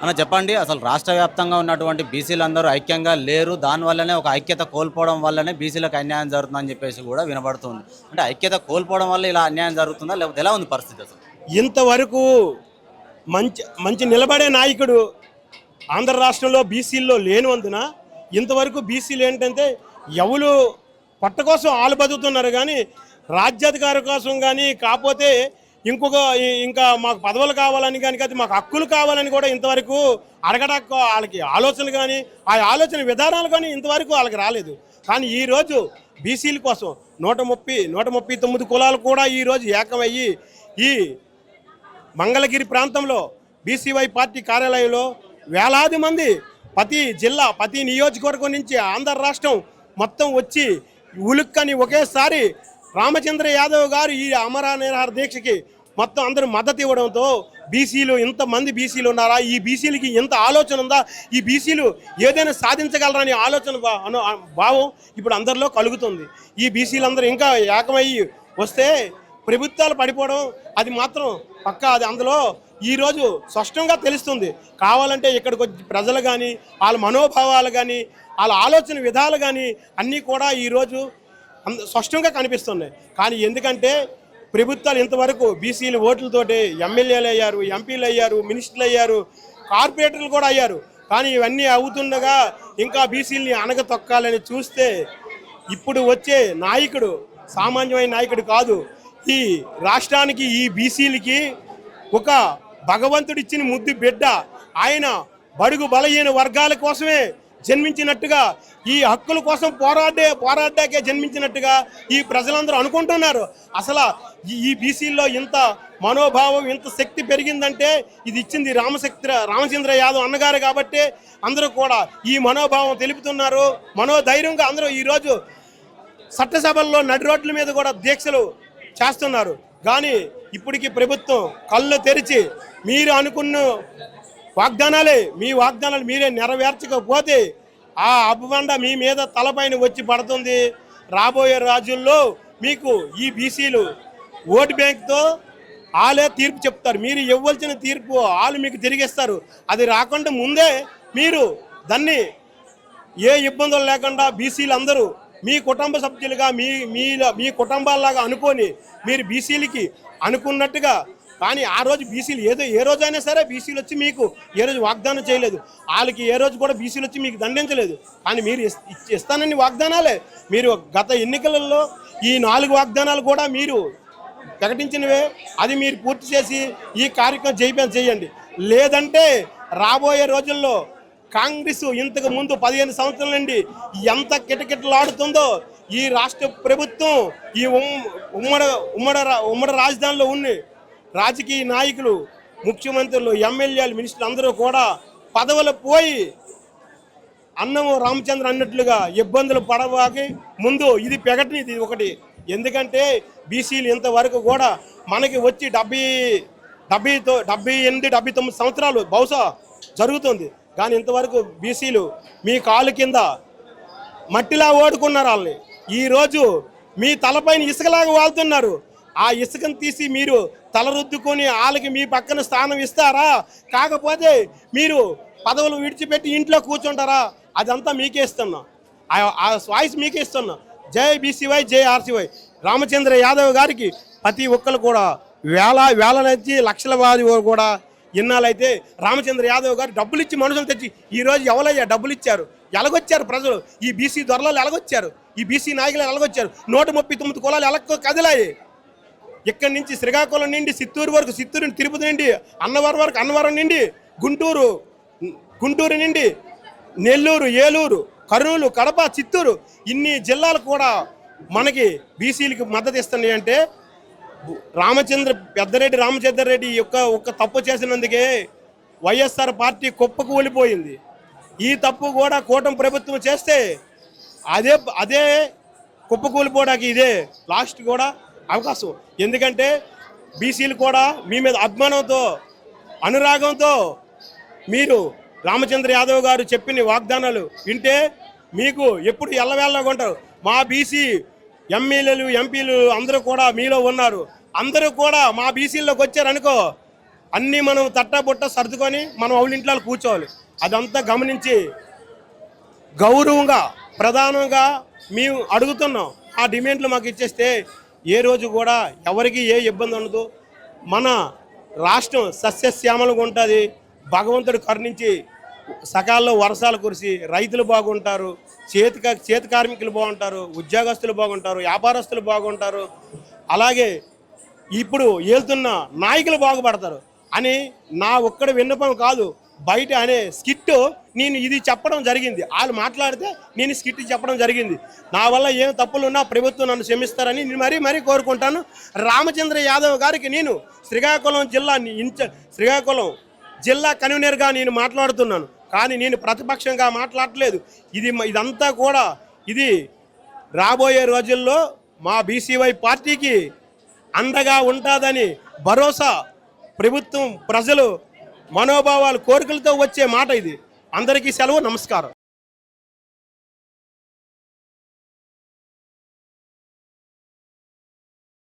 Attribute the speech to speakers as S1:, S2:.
S1: అన్న చెప్పండి, అసలు రాష్ట్ర వ్యాప్తంగా ఉన్నటువంటి బీసీలందరూ ఐక్యంగా లేరు, దానివల్లనే ఒక ఐక్యత కోల్పోవడం వల్లనే బీసీలకు అన్యాయం జరుగుతుందని చెప్పేసి కూడా వినబడుతుంది. అంటే ఐక్యత కోల్పోవడం వల్ల ఇలా అన్యాయం జరుగుతుందా, లేకపోతే ఎలా ఉంది పరిస్థితి అసలు?
S2: ఇంతవరకు మంచి మంచి నిలబడే నాయకుడు ఆంధ్ర రాష్ట్రంలో బీసీల్లో లేనివందున ఇంతవరకు బీసీలు ఏంటంటే ఎవరు పొట్ట కోసం ఆలు బతుకుతున్నారు కానీ రాజ్యాధికారం కోసం కానీ కాకపోతే ఇంకా మాకు పదవులు కావాలని కానీ కాదు మాకు హక్కులు కావాలని కూడా ఇంతవరకు అడగడానికి వాళ్ళకి ఆలోచనలు కానీ ఆ ఆలోచన విధానాలు కానీ ఇంతవరకు వాళ్ళకి రాలేదు. కానీ ఈరోజు బీసీల కోసం 139 కులాలు కూడా ఈరోజు ఏకమయ్యి ఈ మంగళగిరి ప్రాంతంలో బీసీవై పార్టీ కార్యాలయంలో వేలాది మంది ప్రతి జిల్లా ప్రతి నియోజకవర్గం నుంచి ఆంధ్ర రాష్ట్రం మొత్తం వచ్చి ఉలుక్కని ఒకేసారి రామచంద్ర యాదవ్ గారు ఈ అమర నిరాహార దీక్షకి మొత్తం అందరూ మద్దతు ఇవ్వడంతో బీసీలు ఇంతమంది బీసీలు ఉన్నారా, ఈ బీసీలకి ఎంత ఆలోచన ఉందా, ఈ బీసీలు ఏదైనా సాధించగలరని ఆలోచన భావం ఇప్పుడు అందరిలో కలుగుతుంది. ఈ బీసీలందరూ ఇంకా ఏకమయ్యి వస్తే ప్రభుత్వాలు పడిపోవడం అది మాత్రం పక్కా. అది అందులో ఈరోజు స్పష్టంగా తెలుస్తుంది. కావాలంటే ఇక్కడికి వచ్చి ప్రజలు కానీ వాళ్ళ మనోభావాలు కానీ వాళ్ళ ఆలోచన విధాలు కానీ అన్నీ కూడా ఈరోజు స్పష్టంగా కనిపిస్తున్నాయి. కానీ ఎందుకంటే ప్రభుత్వాలు ఇంతవరకు బీసీలు ఓట్లతోటి ఎమ్మెల్యేలు అయ్యారు, ఎంపీలు అయ్యారు, మినిస్టర్లు అయ్యారు, కార్పొరేటర్లు కూడా అయ్యారు. కానీ ఇవన్నీ అవుతుండగా ఇంకా బీసీలని అణగతొక్కాలని చూస్తే ఇప్పుడు వచ్చే నాయకుడు సామాన్యమైన నాయకుడు కాదు. ఈ రాష్ట్రానికి ఈ బీసీలకి ఒక భగవంతుడిచ్చిన ముద్దు బిడ్డ. ఆయన బడుగు బలహీన వర్గాల కోసమే జన్మించినట్టుగా ఈ హక్కుల కోసం పోరాడాకే జన్మించినట్టుగా ఈ ప్రజలందరూ అనుకుంటున్నారు. అసలు ఈ బీసీల్లో ఇంత మనోభావం ఇంత శక్తి పెరిగిందంటే ఇది ఇచ్చింది రామచంద్ర యాదవ్ అన్నగారు కాబట్టి అందరూ కూడా ఈ మనోభావం తెలుపుతున్నారు. మనోధైర్యంగా అందరూ ఈరోజు చట్టసభల్లో నడి రోడ్ల మీద కూడా దీక్షలు చేస్తున్నారు. కానీ ఇప్పటికీ ప్రభుత్వం కళ్ళు తెరిచి మీరు అనుకున్న మీ వాగ్దానాలు మీరే నెరవేర్చకపోతే ఆ అబ్బబండ మీ మీద తలపైన వచ్చి పడుతుంది. రాబోయే రోజుల్లో మీకు ఈ బీసీలు ఓటు బ్యాంక్తో వాళ్ళే తీర్పు చెప్తారు. మీరు ఇవ్వాల్సిన తీర్పు వాళ్ళు మీకు తిరిగిస్తారు. అది రాకుండా ముందే మీరు దాన్ని ఏ ఇబ్బందులు లేకుండా బీసీలు అందరూ మీ కుటుంబ సభ్యులుగా మీ కుటుంబాల్లాగా అనుకొని మీరు బీసీలకి అనుకున్నట్టుగా. కానీ ఆ రోజు బీసీలు ఏ రోజైనా సరే బీసీలు వచ్చి మీకు ఏ రోజు వాగ్దానం చేయలేదు. వాళ్ళకి ఏ రోజు కూడా బీసీలు వచ్చి మీకు దండించలేదు. కానీ మీరు ఇస్తానని వాగ్దానాలే. మీరు గత ఎన్నికలలో ఈ 4 వాగ్దానాలు కూడా మీరు ప్రకటించినవే. అది మీరు పూర్తి చేసి ఈ కార్యక్రమం జయప్రదం చేయండి. లేదంటే రాబోయే రోజుల్లో కాంగ్రెస్ ఇంతకు ముందు 15 సంవత్సరాల నుండి ఎంత కిటకిటలాడుతుందో ఈ రాష్ట్ర ప్రభుత్వం ఈ ఉమ్మడి రాజధానిలో ఉన్న రాజకీయ నాయకులు, ముఖ్యమంత్రులు, ఎమ్మెల్యేలు, మినిస్టర్లు అందరూ కూడా పదవులు పోయి అన్నము రామచంద్ర అన్నట్లుగా ఇబ్బందులు పడవాకి ముందు ఇది ప్రకటన ఇది ఒకటి. ఎందుకంటే బీసీలు ఇంతవరకు కూడా మనకి వచ్చి 78-79 సంవత్సరాలు బహుశా జరుగుతుంది. కానీ ఇంతవరకు బీసీలు మీ కాలు కింద మట్టిలా ఓడుకున్నారు. వాళ్ళని ఈరోజు మీ తలపైన ఇసుకలాగా వాళ్తున్నారు. ఆ ఇసుకను తీసి మీరు తల రుద్దుకొని వాళ్ళకి మీ పక్కన స్థానం ఇస్తారా? కాకపోతే మీరు పదవులు విడిచిపెట్టి ఇంట్లో కూర్చుంటారా? అదంతా మీకే ఇస్తున్నా. ఆ వాయిస్ మీకే ఇస్తున్నా. జై బీసీవై, జై ఆర్సీవై. రామచంద్ర యాదవ్ గారికి ప్రతి ఒక్కరు కూడా వేల నుంచి లక్షల వారి కూడా ఇన్నాళ్ళైతే రామచంద్ర యాదవ్ గారు డబ్బులు ఇచ్చి మనుషులు తెచ్చి ఈరోజు ఎవరయ్యా డబ్బులు ఇచ్చారు? ఎలాగొచ్చారు ప్రజలు? ఈ బీసీ దొరలు ఎలాగొచ్చారు? ఈ బీసీ నాయకులు ఎలాగొచ్చారు? 139 కులాలు ఎలా కదిలాయి? ఇక్కడి నుంచి శ్రీకాకుళం నుండి చిత్తూరు వరకు, చిత్తూరు తిరుపతి నుండి అన్నవరం వరకు, అన్నవరం నుండి గుంటూరు నుండి నెల్లూరు, ఏలూరు, కర్నూలు, కడప, చిత్తూరు ఇన్ని జిల్లాలు కూడా మనకి బీసీలకి మద్దతు ఇస్తున్నాయి. అంటే పెద్దిరెడ్డి రామచంద్ర రెడ్డి ఒక్క తప్పు చేసినందుకే వైఎస్ఆర్ పార్టీ కుప్పకు కూలిపోయింది. ఈ తప్పు కూడా కూటమి ప్రభుత్వం చేస్తే అదే కుప్పకూలిపోవడానికి ఇదే లాస్ట్ కూడా అవకాశం. ఎందుకంటే బీసీలు కూడా మీ మీద అభిమానంతో, అనురాగంతో మీరు రామచంద్ర యాదవ్ గారు చెప్పిన వాగ్దానాలు వింటే మీకు ఎప్పుడు ఎల్లవేళ్ళగా ఉంటారు. మా బీసీ ఎమ్మెల్యేలు, ఎంపీలు అందరూ కూడా మీలో ఉన్నారు. అందరూ కూడా మా బీసీల్లోకి వచ్చారనుకో అన్నీ మనం తట్టబుట్ట సర్దుకొని మనం అవులింట్లో కూర్చోవాలి. అదంతా గమనించి గౌరవంగా ప్రధానంగా మేము అడుగుతున్నాం. ఆ డిమాండ్లు మాకు ఇచ్చేస్తే ఏ రోజు కూడా ఎవరికి ఏ ఇబ్బంది ఉండదు. మన రాష్ట్రం సస్యశ్యామలంగా ఉంటుంది. భగవంతుడు కరుణించి సకాలంలో వర్షాలు కురిసి రైతులు బాగుంటారు, చేతి కార్మికులు బాగుంటారు, ఉద్యోగస్తులు బాగుంటారు, వ్యాపారస్తులు బాగుంటారు, అలాగే ఇప్పుడు ఏలుతున్న నాయకులు బాగుపడతారు అని నా ఒక్కడి విన్నపం కాదు. బయట అనే స్కిట్ నేను ఇది చెప్పడం జరిగింది. వాళ్ళు మాట్లాడితే నేను స్కిట్ చెప్పడం జరిగింది. నా వల్ల ఏం తప్పులున్నా ప్రభుత్వం నన్ను క్షమిస్తారని నేను మరీ కోరుకుంటాను. రామచంద్ర యాదవ్ గారికి నేను శ్రీకాకుళం జిల్లా కన్వీనర్గా నేను మాట్లాడుతున్నాను. కానీ నేను ప్రతిపక్షంగా మాట్లాడలేదు. ఇదంతా కూడా ఇది రాబోయే రోజుల్లో మా బీసీవై పార్టీకి అండగా ఉంటుందని భరోసా ప్రభుత్వం ప్రజలు మనోభావాలు కోరికలతో వచ్చే మాట ఇది. అందరికీ సెలవు. నమస్కారం.